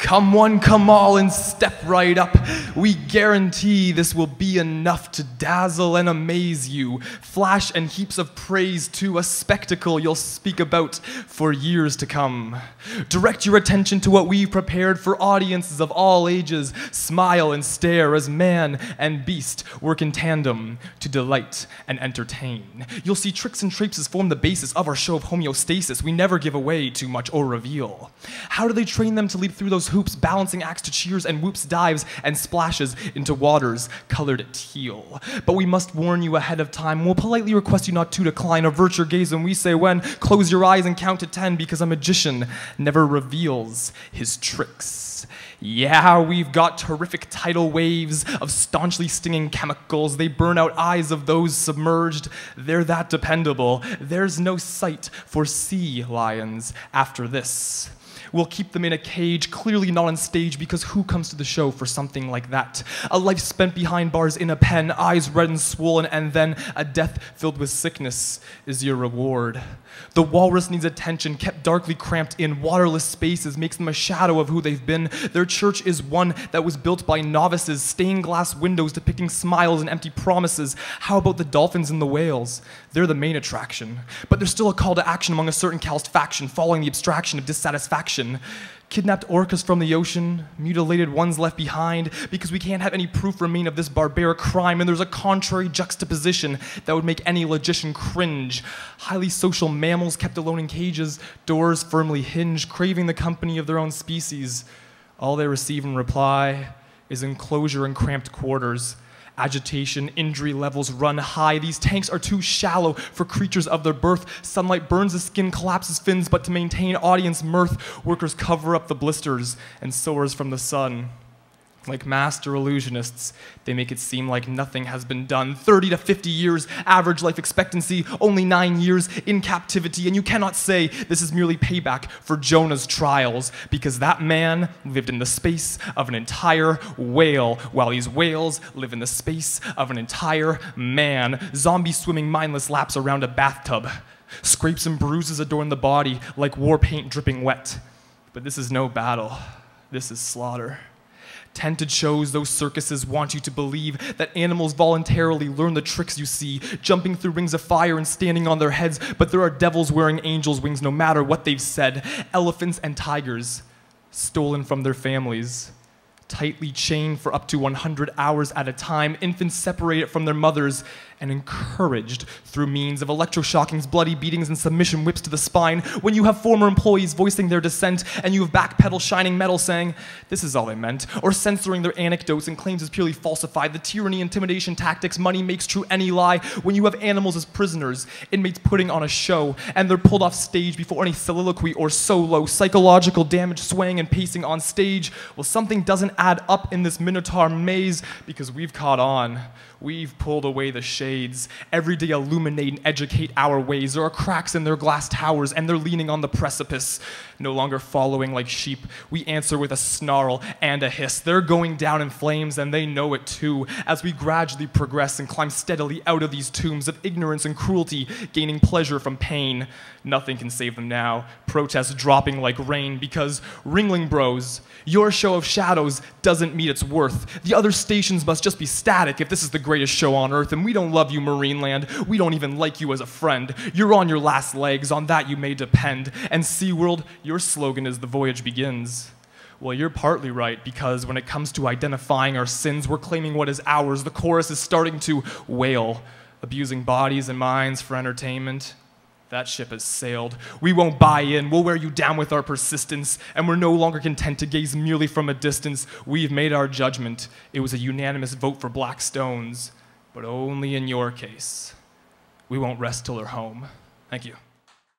Come one, come all, and step right up. We guarantee this will be enough to dazzle and amaze you. Flash and heaps of praise to a spectacle you'll speak about for years to come. Direct your attention to what we've prepared for audiences of all ages. Smile and stare as man and beast work in tandem to delight and entertain. You'll see tricks and traipses form the basis of our show of homeostasis. We never give away too much or reveal. How do they train them to leap through those hoops, balancing acts to cheers and whoops, dives and splashes into waters colored teal? But we must warn you ahead of time. We'll politely request you not to decline. Avert your gaze when we say when. Close your eyes and count to 10, because a magician never reveals his tricks. Yeah, we've got terrific tidal waves of staunchly stinging chemicals. They burn out eyes of those submerged. They're that dependable. There's no sight for sea lions after this. We'll keep them in a cage, clearly not on stage, because who comes to the show for something like that? A life spent behind bars in a pen, eyes red and swollen, and then a death filled with sickness is your reward. The walrus needs attention, kept darkly cramped in waterless spaces, makes them a shadow of who they've been. Their church is one that was built by novices, stained glass windows depicting smiles and empty promises. How about the dolphins and the whales? They're the main attraction. But there's still a call to action among a certain calloused faction, following the abstraction of dissatisfaction. Kidnapped orcas from the ocean, mutilated ones left behind, because we can't have any proof remain of this barbaric crime, and there's a contrary juxtaposition that would make any logician cringe. Highly social mammals kept alone in cages, doors firmly hinged, craving the company of their own species. All they receive in reply is enclosure and cramped quarters. Agitation, injury levels run high. These tanks are too shallow for creatures of their birth. Sunlight burns the skin, collapses fins, but to maintain audience mirth, workers cover up the blisters and sores from the sun. Like master illusionists, they make it seem like nothing has been done. 30 to 50 years, average life expectancy, only 9 years in captivity, and you cannot say this is merely payback for Jonah's trials, because that man lived in the space of an entire whale, while these whales live in the space of an entire man. Zombies swimming mindless laps around a bathtub. Scrapes and bruises adorn the body like war paint dripping wet. But this is no battle. This is slaughter. Tented shows, those circuses want you to believe that animals voluntarily learn the tricks you see, jumping through rings of fire and standing on their heads, but there are devils wearing angels' wings no matter what they've said. Elephants and tigers, stolen from their families. Tightly chained for up to 100 hours at a time, infants separated from their mothers and encouraged through means of electroshockings, bloody beatings, and submission whips to the spine. When you have former employees voicing their dissent and you have backpedal shining metal saying, this is all they meant, or censoring their anecdotes and claims as purely falsified, the tyranny, intimidation tactics, money makes true any lie. When you have animals as prisoners, inmates putting on a show, and they're pulled off stage before any soliloquy or solo, psychological damage swaying and pacing on stage, well, something doesn't add up in this Minotaur maze, because we've caught on. We've pulled away the shades. Every day illuminate and educate our ways. There are cracks in their glass towers, and they're leaning on the precipice. No longer following like sheep, we answer with a snarl and a hiss. They're going down in flames, and they know it too, as we gradually progress and climb steadily out of these tombs of ignorance and cruelty, gaining pleasure from pain. Nothing can save them now. Protests dropping like rain, because Ringling Bros, your show of shadows doesn't meet its worth. The other stations must just be static if this is the greatest show on earth, and we don't love you, Marineland. We don't even like you as a friend. You're on your last legs, on that you may depend. And SeaWorld, your slogan is the voyage begins. Well, you're partly right, because when it comes to identifying our sins, we're claiming what is ours. The chorus is starting to wail, abusing bodies and minds for entertainment. That ship has sailed. We won't buy in. We'll wear you down with our persistence, and we're no longer content to gaze merely from a distance. We've made our judgment. It was a unanimous vote for Black Stones, but only in your case. We won't rest till they're home. Thank you.